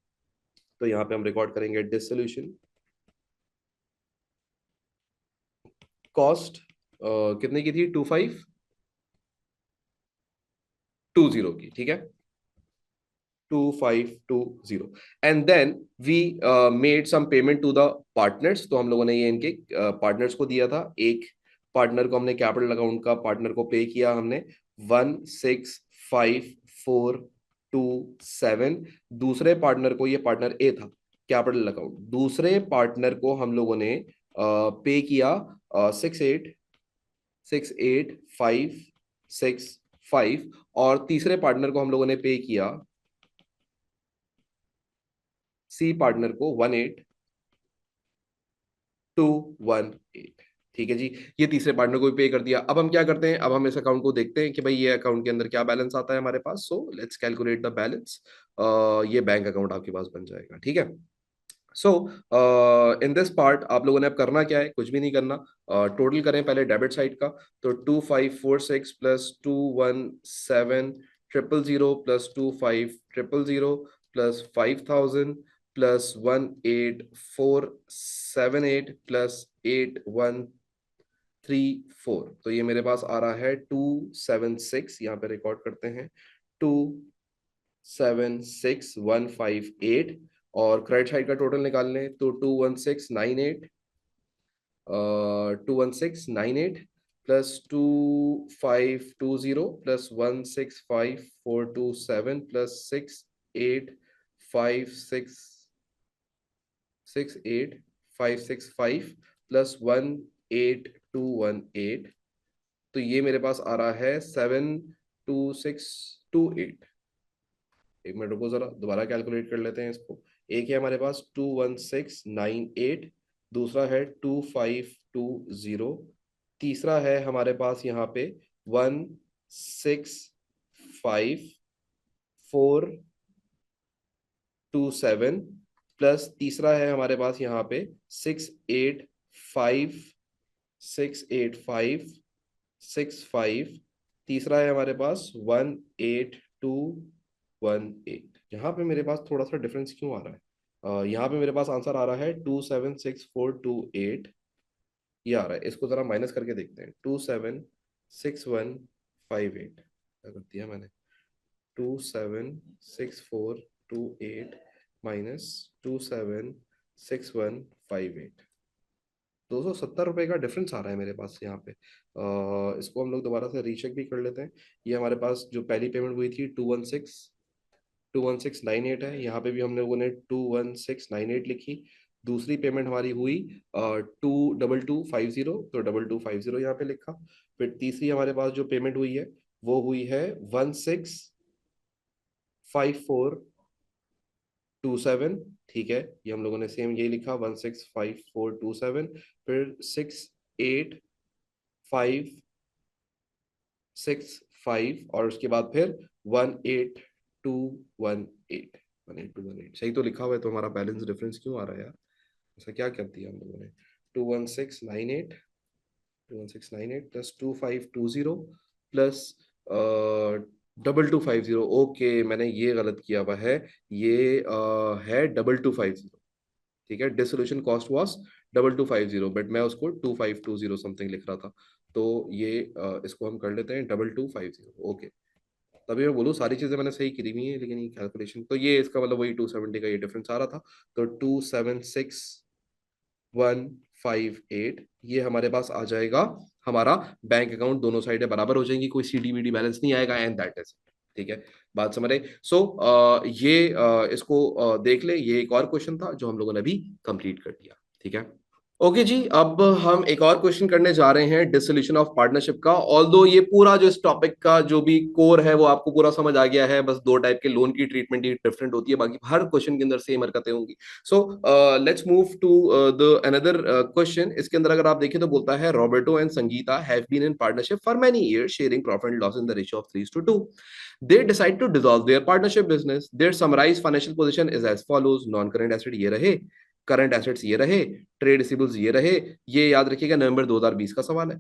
तो यहाँ पे हम रिकॉर्ड करेंगे डिसोल्यूशन कॉस्ट, कितने की थी? 2520 की, ठीक है, 2520। And then we made some payment to the partners. तो हम लोगों ने ये इनके पार्टनर्स को दिया था। एक पार्टनर को हमने कैपिटल अकाउंट का पार्टनर को पे किया हमने 165427। दूसरे पार्टनर को, ये पार्टनर ए था कैपिटल अकाउंट, दूसरे पार्टनर को हम लोगों ने पे किया 68,565, और तीसरे पार्टनर को हम लोगों ने पे किया, सी पार्टनर को 18,218। ठीक है जी, ये तीसरे पार्टनर को भी पे कर दिया। अब हम क्या करते हैं, अब हम इस अकाउंट को देखते हैं कि भाई ये अकाउंट के अंदर क्या बैलेंस आता है हमारे पास। So let's calculate the balance. ये बैंक अकाउंट आपके पास बन जाएगा, ठीक है। सो इन दिस पार्ट आप लोगों ने अब करना क्या है, कुछ भी नहीं करना। टोटल करें पहले डेबिट साइड का, तो 2546 plus 217,000 plus 25,000 plus 5,000 plus 18,478 plus 8134, तो ये मेरे पास आ रहा है 276। यहाँ पे रिकॉर्ड करते हैं 276,158। और क्रेडिट साइड का टोटल निकाल लें तो 21698, 21698 प्लस 2520 प्लस 165427 प्लस 68565 प्लस 18218, तो ये मेरे पास आ रहा है 2628। एक मिनट रुको, जरा दोबारा कैलकुलेट कर लेते हैं इसको। एक है हमारे पास 21698, दूसरा है 2520, तीसरा है हमारे पास यहाँ पे 165 427, प्लस तीसरा है हमारे पास यहाँ पे 685 685 65, तीसरा है हमारे पास 18218। यहाँ पे मेरे पास थोड़ा सा डिफरेंस क्यों आ रहा है? यहाँ पे मेरे पास आंसर आ रहा है 276428, ये आ रहा है। इसको जरा माइनस करके देखते हैं। 276158 क्या कर दिया मैंने? 276428 माइनस 276158, ₹270 का डिफरेंस आ रहा है मेरे पास यहाँ पे। इसको हम लोग दोबारा से रीचेक भी कर लेते हैं। ये हमारे पास जो पहली पेमेंट हुई थी 216 है, यहाँ पे भी हम लोगों ने 21698 लिखी। दूसरी पेमेंट हमारी हुई 22250, तो 2250 यहाँ पे लिखा। फिर तीसरी हमारे पास जो पेमेंट हुई है वो हुई है 165427, ठीक है, ये हम लोगों ने सेम यही लिखा 165427। फिर 68565, और उसके बाद फिर 18218। सही तो लिखा हुआ है, तो हमारा बैलेंस डिफरेंस क्यों आ रहा है यार? ऐसा क्या कर दिया हम लोगों ने? 21698 प्लस 2520 प्लस 2250। ओके, मैंने ये गलत किया हुआ है। ये है 2250, ठीक है। डिसोल्यूशन कॉस्ट वाज 2250, बट मैं उसको 2520 समथिंग लिख रहा था। तो ये इसको हम कर लेते हैं 2250। ओके, तभी मैं बोलूँ सारी चीजें मैंने सही करी हुई है, लेकिन ये कैलकुलेशन, तो ये इसका मतलब वही 270 का ये डिफरेंस आ रहा था। तो 276158 ये हमारे पास आ जाएगा। हमारा बैंक अकाउंट दोनों साइडें बराबर हो जाएंगी, कोई सीडी वीडी बैलेंस नहीं आएगा, एंड दैट इज, ठीक है। बात समझ रहे? सो ये इसको देख ले, ये एक और क्वेश्चन था जो हम लोगों ने अभी कंप्लीट कर दिया, ठीक है। ओके जी, अब हम एक और क्वेश्चन करने जा रहे हैं डिसोल्यूशन ऑफ पार्टनरशिप का। ऑल्दो ये पूरा जो इस टॉपिक का जो भी कोर है वो आपको पूरा समझ आ गया है, बस दो टाइप के लोन की ट्रीटमेंट ही डिफरेंट होती है, बाकी हर क्वेश्चन के अंदर सेम हरकतें होंगी। So let's move to the another question. इसके अंदर अगर आप देखें तो बोलता है Roberto and Sangeeta have been in partnership for many years sharing profit and loss in the ratio of 3:2। They decide to dissolve their partnership business. Their summarized financial position is as follows: non current asset ये रहे, current assets ये रहे, trade receivables ये रहे। ये याद रखिएगा, नवंबर 2020 का सवाल है।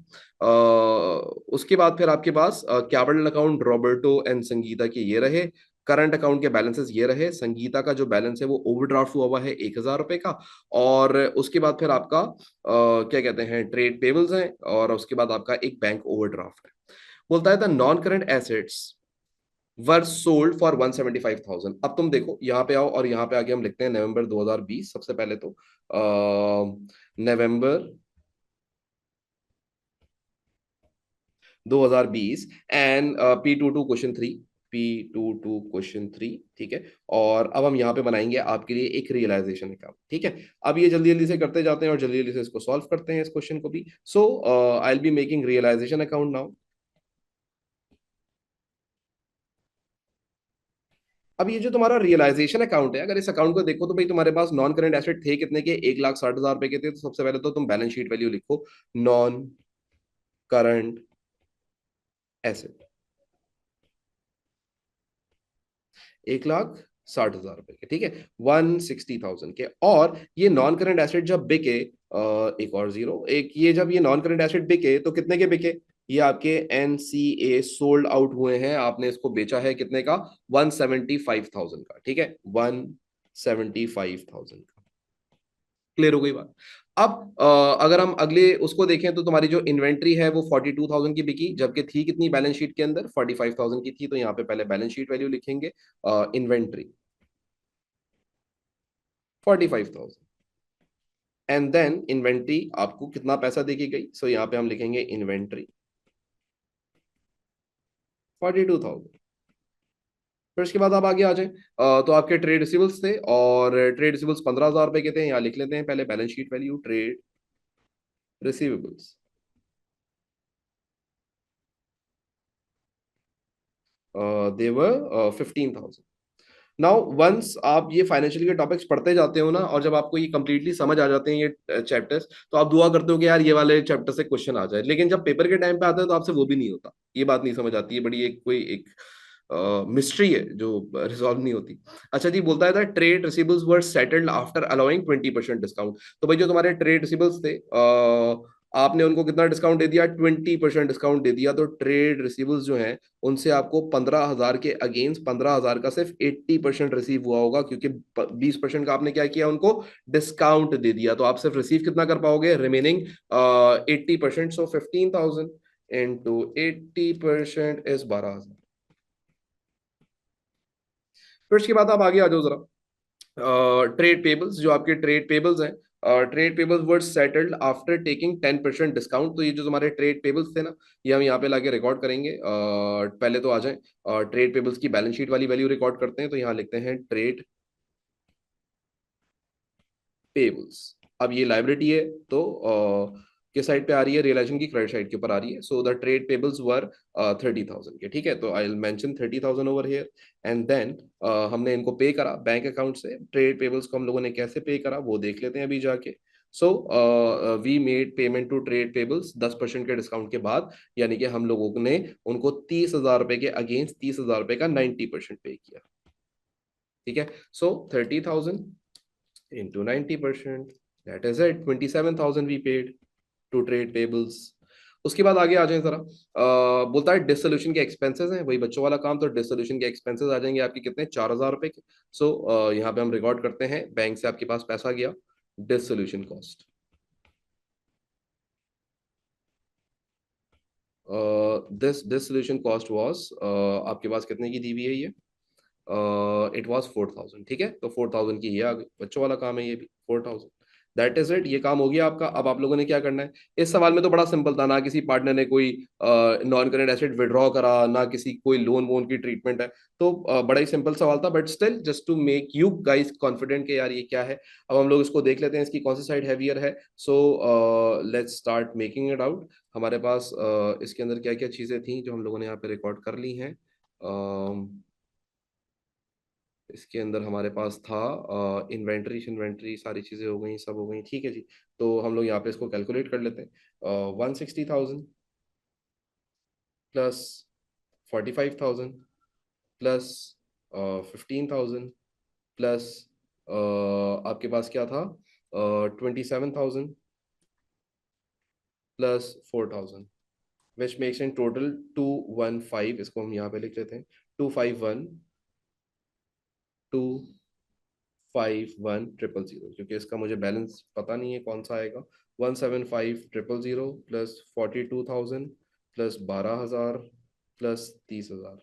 उसके बाद फिर आपके पास capital account Roberto and Sangeeta के ये रहे, करंट अकाउंट के बैलेंसेस ये रहे। संगीता का जो बैलेंस है वो ओवरड्राफ्ट हुआ हुआ है 1000 रुपए का। और उसके बाद फिर आपका क्या कहते हैं, ट्रेड पेबल्स हैं, और उसके बाद आपका एक बैंक ओवरड्राफ्ट है। बोलता है the non current assets were sold for 175,000। अब तुम देखो, यहाँ पे आओ और यहाँ पे आगे हम लिखते हैं नवंबर 2020। सबसे पहले तो नवंबर 2020 एंड P22 क्वेश्चन थ्री, ठीक है। और अब हम यहाँ पे बनाएंगे आपके लिए एक रियलाइजेशन अकाउंट, ठीक है। अब ये जल्दी जल्दी से करते जाते हैं और जल्दी जल्दी से इसको सॉल्व करते हैं, इस क्वेश्चन को भी। So I will be making realisation account now. अब ये जो तुम्हारा रियलाइजेशन अकाउंट है, अगर इस अकाउंट को देखो तो भाई तुम्हारे पास नॉन करंट एसेट थे कितने के? 1,60,000 रुपए के थे। तो सबसे पहले तो तुम बैलेंस शीट वैल्यू लिखो, नॉन करंट एसेट 1,60,000 रुपए के, ठीक है, 160,000 के। और ये नॉन करंट एसेट जब बिके, एक और जीरो, एक ये जब ये नॉन करंट एसेट बिके तो कितने के बिके? ये आपके एनसीए सोल्ड आउट हुए हैं, आपने इसको बेचा है कितने का? 175,000 का, ठीक है, 175,000 का। क्लियर हो गई बात? अब अगर हम अगले उसको देखें तो तुम्हारी जो इन्वेंट्री है वो 42,000 की बिकी, जबकि थी कितनी बैलेंस शीट के अंदर? 45,000 की थी। तो यहाँ पे पहले बैलेंस शीट वैल्यू लिखेंगे, इन्वेंट्री 45,000, एंड देन इन्वेंट्री आपको कितना पैसा देके गई? सो यहाँ पे हम लिखेंगे इन्वेंट्री 42,000। फिर उसके बाद आप आगे आ जाए, तो आपके ट्रेड रिसीवल्स थे, और ट्रेड रिसीवल्स 15,000 रुपए के थे। यहाँ लिख लेते हैं पहले balance sheet value, trade receivables देवर 15,000। नाउ वंस आप ये फाइनेंशियल के टॉपिक्स पढ़ते जाते हो ना, और जब आपको ये कंप्लीटली समझ आ जाते हैं ये चैप्टर्स, तो आप दुआ करते हो कि यार ये वाले चैप्टर से क्वेश्चन आ जाए, लेकिन जब पेपर के टाइम पे आता है तो आपसे वो भी नहीं होता। ये बात नहीं समझ आती है, बड़ी एक कोई एक मिस्ट्री है जो रिजॉल्व नहीं होती। अच्छा जी, बोलता है ट्रेड रिसीवेबल्स वर सेटल्ड आफ्टर अलाउइंग 20% डिस्काउंट। तो भाई जो तुम्हारे ट्रेड रिसीवेबल्स थे, आपने उनको कितना डिस्काउंट दे दिया? 20% डिस्काउंट दे दिया। तो ट्रेड रिसीवेबल्स जो हैं उनसे आपको 15,000 के अगेंस्ट 15,000 का सिर्फ 80% रिसीव हुआ होगा, क्योंकि 20% का आपने क्या किया? उनको डिस्काउंट दे दिया। तो आप सिर्फ रिसीव कितना कर पाओगे? रिमेनिंग 80%। So 15,000 into 80% is 12,000। फिर उसके बाद आप आगे आ जाओ जरा। ट्रेड पेबल्स, जो आपके ट्रेड पेबल्स हैं, ट्रेड पेबल्स वर सेटल्ड आफ्टर टेकिंग 10% डिस्काउंट। तो ये जो हमारे ट्रेड पेबल्स थे ना, ये हम यहाँ पे लाके रिकॉर्ड करेंगे। पहले तो आ जाए ट्रेड पेबल्स की बैलेंस शीट वाली वैल्यू रिकॉर्ड करते हैं। तो यहाँ लिखते हैं ट्रेड पेबल्स। अब ये लाइबिलिटी है, तो किस साइड पे आ रही है? रियलाइजेशन की क्रेडिट साइड के ऊपर आ रही है। So the trade payables were 30,000 के, ठीक है। तो I will mention 30,000 over here. And then हमने इनको पे करा बैंक अकाउंट से। ट्रेड पेबल्स को हम लोगों ने कैसे पे करा वो देख लेते हैं अभी जाके। So we made payment to trade payables 10% के डिस्काउंट के बाद, यानी कि हम लोगों ने उनको 30,000 रुपए के अगेंस्ट 30,000 रुपए का 90% पे किया, ठीक है। सो 30,000 into 90%, that is it, 27,000 we paid to trade payables। उसके बाद आगे आ जाए जरा। बोलता है डिसोल्यूशन के एक्सपेंसेस हैं, वही बच्चों वाला काम। तो डिसोल्यूशन के एक्सपेंसेस आ जाएंगे आपके कितने? 4,000 रुपए के। सो यहाँ पे हम रिकॉर्ड करते हैं, बैंक से आपके पास पैसा गया, dissolution cost. This dissolution cost was, आपके पास कितने की दी हुई है ये? इट वॉज 4,000, ठीक है। तो 4,000 की ये आ गई, बच्चों वाला काम है ये भी, 4,000। दैट इज इट, ये काम हो गया आपका। अब आप लोगों ने क्या करना है? इस सवाल में तो बड़ा सिंपल था ना, किसी पार्टनर ने कोई नॉन करेंट एसेट विड्रॉ करा ना, किसी कोई लोन वोन की ट्रीटमेंट है। तो बड़ा ही सिंपल सवाल था, but still just to make you guys confident कि यार ये क्या है। अब हम लोग इसको देख लेते हैं, इसकी कौन सी साइड हैवियर है। So let's start making it out. हमारे पास इसके अंदर क्या क्या चीजें थी जो हम लोगों ने यहाँ पे रिकॉर्ड कर ली हैं। इसके अंदर हमारे पास था इन्वेंट्री इन्वेंट्री, सारी चीज़ें हो गई, सब हो गई, ठीक है जी। तो हम लोग यहाँ पे इसको कैलकुलेट कर लेते हैं। 160,000 प्लस 45,000 प्लस 15,000 प्लस आपके पास क्या था? 27,000 plus 4,000, which makes in total 215। इसको हम यहाँ पे लिख लेते हैं, 251 251,000, क्योंकि इसका मुझे बैलेंस पता नहीं है कौन सा आएगा। 175,000 प्लस 42,000 प्लस 12,000 प्लस 30,000।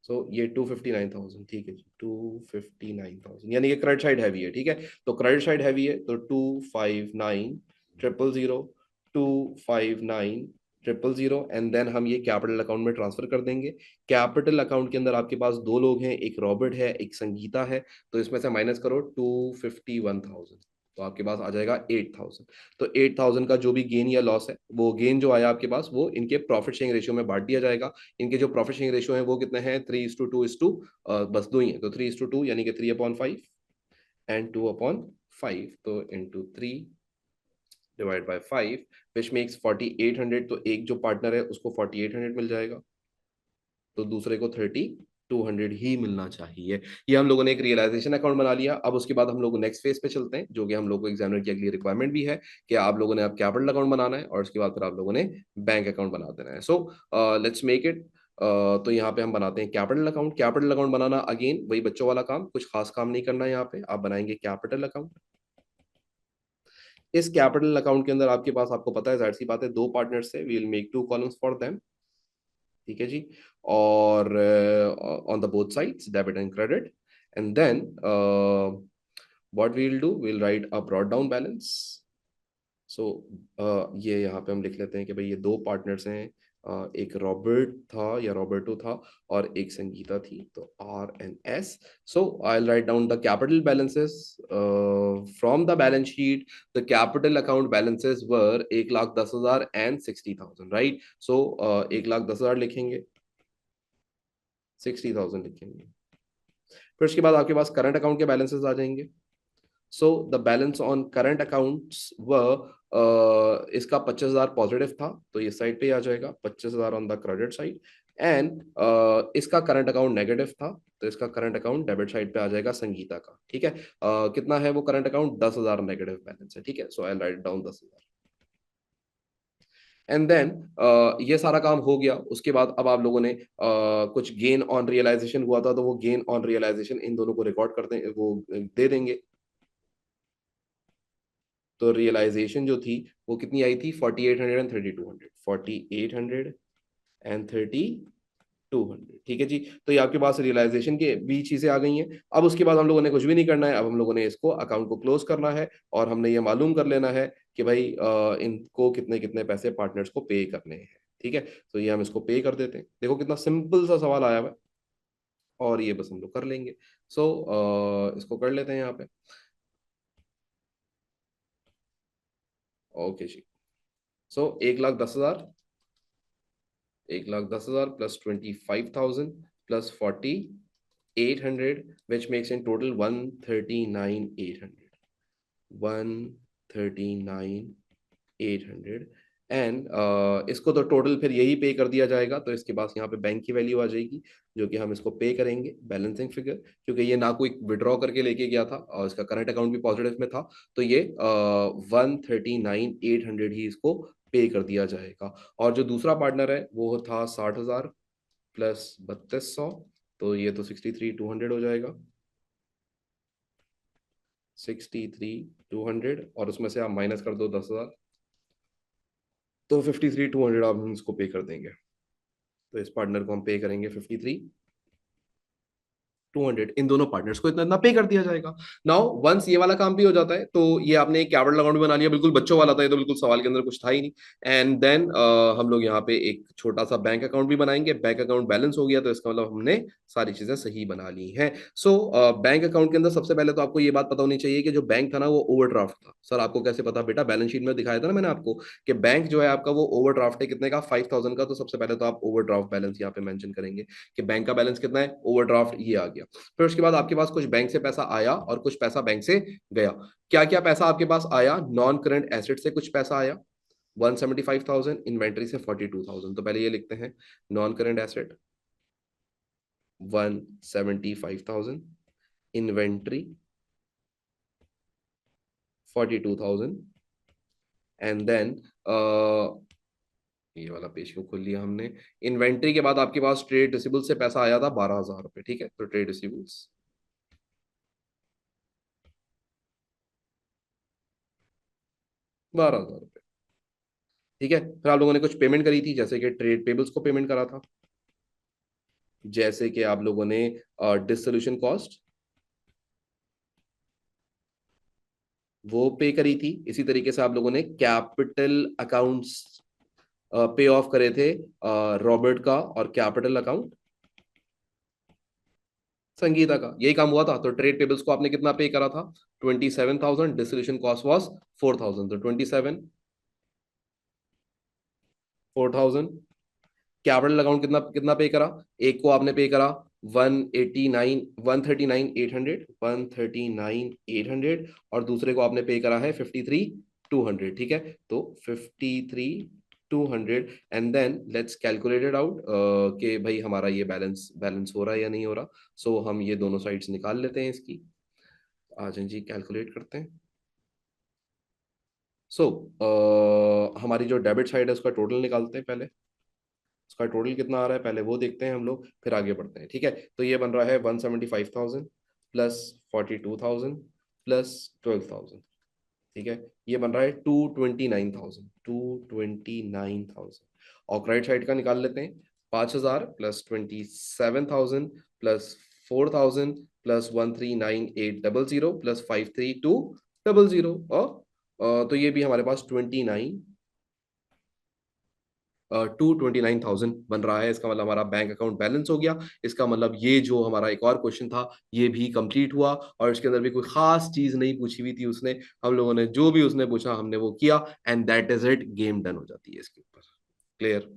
सो ये 259,000, ठीक है जी, 259,000, यानी कि क्रेडिट साइड हैवी है, ठीक है। तो क्रेडिट साइड हैवी है, तो 259,000, 259,000 एंड देन हम ये कैपिटल अकाउंट में ट्रांसफर कर देंगे। कैपिटल अकाउंट के अंदर आपके पास दो लोग हैं, एक रॉबर्ट है, एक संगीता है। तो इसमें से माइनस करो 251,000, तो आपके पास आ जाएगा 8,000। तो 8,000 का जो भी गेन या लॉस है, वो गेन जो आया आपके पास, वो इनके प्रॉफिट शेयरिंग रेशियो में बांट दिया जाएगा। इनके जो प्रॉफिट शेयरिंग रेशियो है वो कितने हैं? 3:2:2, बस दो ही है, तो 3:2, यानी कि 3/5 एंड 2/5। तो इंटू 3/5 विच मेक्स 4,800। तो एक जो पार्टनर है उसको 4,800 मिल जाएगा, तो दूसरे को 3,200 ही मिलना चाहिए। ये हम लोगों ने एक रियलाइजेशन अकाउंट बना लिया। अब उसके बाद हम लोग नेक्स्ट फेज पे चलते हैं, जो कि हम लोग को एग्जामिनर की अगली रिक्वायरमेंट भी है, कि आप लोगों ने अब कैपिटल अकाउंट बनाना है, और उसके बाद फिर आप लोगों ने बैंक अकाउंट बना देना है। So let's make it. तो यहाँ पे हम बनाते हैं कैपिटल अकाउंट। कैपिटल अकाउंट बनाना अगेन वही बच्चों वाला काम, कुछ खास काम नहीं करना है। यहाँ पे आप बनाएंगे कैपिटल अकाउंट। इस कैपिटल अकाउंट के अंदर आपके पास, आपको पता है, जाहिर सी बात है, दो पार्टनर्स है, we will make 2 columns for them, ठीक है जी। और on the both sides debit and credit, and then what we will do, we will write a brought down balance. So ये यहाँ पे हम लिख लेते हैं कि भाई ये दो पार्टनर्स हैं, एक रॉबर्ट था या रॉबर्टो था, और एक संगीता थी, तो RNS। So I will write down the capital balances from the balance sheet. The capital account balances were 1,10,000 and 60,000, right. So 1,10,000 लिखेंगे, 60,000 लिखेंगे। फिर उसके बाद आपके पास करंट अकाउंट के बैलेंसेस आ जाएंगे। So the balance on current accounts व इसका 25,000 पॉजिटिव था, तो ये साइड पे आ जाएगा 25,000 on the credit side. And इसका करंट अकाउंट नेगेटिव था, तो इसका करंट अकाउंट डेबिट साइड पे आ जाएगा संगीता का। ठीक है, कितना है वो करंट अकाउंट? 10,000 नेगेटिव बैलेंस है। ठीक है, so I write down 10,000। And then ये सारा काम हो गया। उसके बाद अब आप लोगों ने कुछ गेन ऑन रियलाइजेशन हुआ था, तो वो गेन ऑन रियलाइजेशन इन दोनों को रिकॉर्ड करते हैं, वो दे देंगे। तो रियलाइजेशन जो थी वो कितनी आई थी? 4800 एंड 3200। ठीक है जी, तो ये आपके पास रियलाइजेशन के भी चीजें आ गई हैं। अब उसके बाद हम लोगों ने कुछ भी नहीं करना है, अब हम लोगों ने इसको अकाउंट को क्लोज करना है और हमने ये मालूम कर लेना है कि भाई इनको कितने कितने पैसे पार्टनर्स को पे करने हैं। ठीक है, तो ये हम इसको पे कर देते हैं। देखो कितना सिंपल सा सवाल आया हुआ है, और ये बस हम लोग कर लेंगे। सो इसको कर लेते हैं यहाँ पे। ओके जी, so 1,10,000, 1,10,000 plus 25,000 plus 4,800, which makes in total 139,800, 139,800। And इसको तो टोटल फिर यही पे कर दिया जाएगा, तो इसके पास यहाँ पे बैंक की वैल्यू आ जाएगी, जो कि हम इसको पे करेंगे बैलेंसिंग फिगर, क्योंकि ये ना कोई विड्रॉ करके लेके गया था और इसका करंट अकाउंट भी पॉजिटिव में था, तो ये 139,800 ही इसको पे कर दिया जाएगा। और जो दूसरा पार्टनर है वो था 60,000 प्लस 3,200, तो ये तो 63,200 हो जाएगा। 63,200 और उसमें से आप माइनस कर दो 10,000, तो 53,200 आप हम इसको पे कर देंगे। तो इस पार्टनर को हम पे करेंगे 53,200, इन दोनों पार्टनर्स को इतना इतना पे कर दिया जाएगा। नाउ वंस ये वाला काम भी हो जाता है, तो ये आपने एक कैपिटल अकाउंट बना लिया, बिल्कुल बच्चों वाला था ये, तो बिल्कुल सवाल के अंदर कुछ था ही नहीं। एंड देन हम लोग यहाँ पे एक छोटा सा बैंक अकाउंट भी बनाएंगे। बैंक अकाउंट बैलेंस हो गया, तो इसका मतलब हमने सारी चीजें सही बना ली हैं। सो बैंक अकाउंट के अंदर सबसे पहले तो आपको ये बात पता होनी चाहिए कि जो बैंक था ना वो ओवरड्राफ्ट था। सर आपको कैसे पता? बेटा बैलेंस शीट में दिखाया था ना मैंने आपको कि बैंक जो है आपका वो ओवरड्राफ्ट है। कितने का? 5,000 का। तो सबसे पहले तो आप ओवरड्राफ्ट बैलेंस यहाँ पे मेंशन करेंगे कि बैंक का बैलेंस कितना है, ओवरड्राफ्ट ये आ गया। फिर उसके बाद आपके पास कुछ बैंक से पैसा आया और कुछ पैसा बैंक से गया। क्या क्या पैसा आपके पास आया? नॉन करंट एसेट से कुछ पैसा आया 175,000, इन्वेंट्री से 42,000। तो पहले ये लिखते हैं, non current asset 175,000, inventory 42,000। And then ये वाला पेज क्यों खोल लिया हमने? इन्वेंट्री के बाद आपके पास ट्रेड रिसीबल से पैसा आया था 12,000 रुपए। ठीक है, तो ट्रेड रिसीबल्स 12,000 रुपए। ठीक है, फिर आप लोगों ने कुछ पेमेंट करी थी, जैसे कि ट्रेड पेबल्स को पेमेंट करा था, जैसे कि आप लोगों ने डिसोल्यूशन कॉस्ट वो पे करी थी। इसी तरीके से आप लोगों ने कैपिटल अकाउंट्स पे ऑफ करे थे, रॉबर्ट का और कैपिटल अकाउंट संगीता का। यही काम हुआ था। तो ट्रेड पेबल्स को आपने कितना पे करा था? 27,000। डिसोल्यूशन कॉस्ट वॉज 4,000, तो 27, 4,000। कैपिटल अकाउंट कितना कितना पे करा? एक को आपने पे करा 139,800, 139,800, और दूसरे को आपने पे करा है 53,200। ठीक है, तो 53,200। And then let's calculate it out कि भाई हमारा ये बैलेंस बैलेंस हो रहा है या नहीं हो रहा। सो हम ये दोनों साइड्स निकाल लेते हैं इसकी। आ जाए जी, कैलकुलेट करते हैं। सो हमारी जो डेबिट साइड है उसका टोटल निकालते हैं पहले। उसका टोटल कितना आ रहा है पहले वो देखते हैं हम लोग, फिर आगे बढ़ते हैं। ठीक है, तो ये बन रहा है 175,000 प्लस 42,000 प्लस 12,000। ठीक है, ये बन रहा है 229,000, 229,000। और क्रेडिट साइड का निकाल लेते हैं। 5,000 प्लस 27,000 प्लस 4,000 प्लस 139,800 प्लस 53,200। और तो ये भी हमारे पास 229,000 बन रहा है। इसका मतलब हमारा बैंक अकाउंट बैलेंस हो गया। इसका मतलब ये जो हमारा एक और क्वेश्चन था ये भी कंप्लीट हुआ, और इसके अंदर भी कोई खास चीज नहीं पूछी हुई थी उसने। हम लोगों ने जो भी उसने पूछा हमने वो किया, and that is it, game done हो जाती है इसके ऊपर। क्लियर?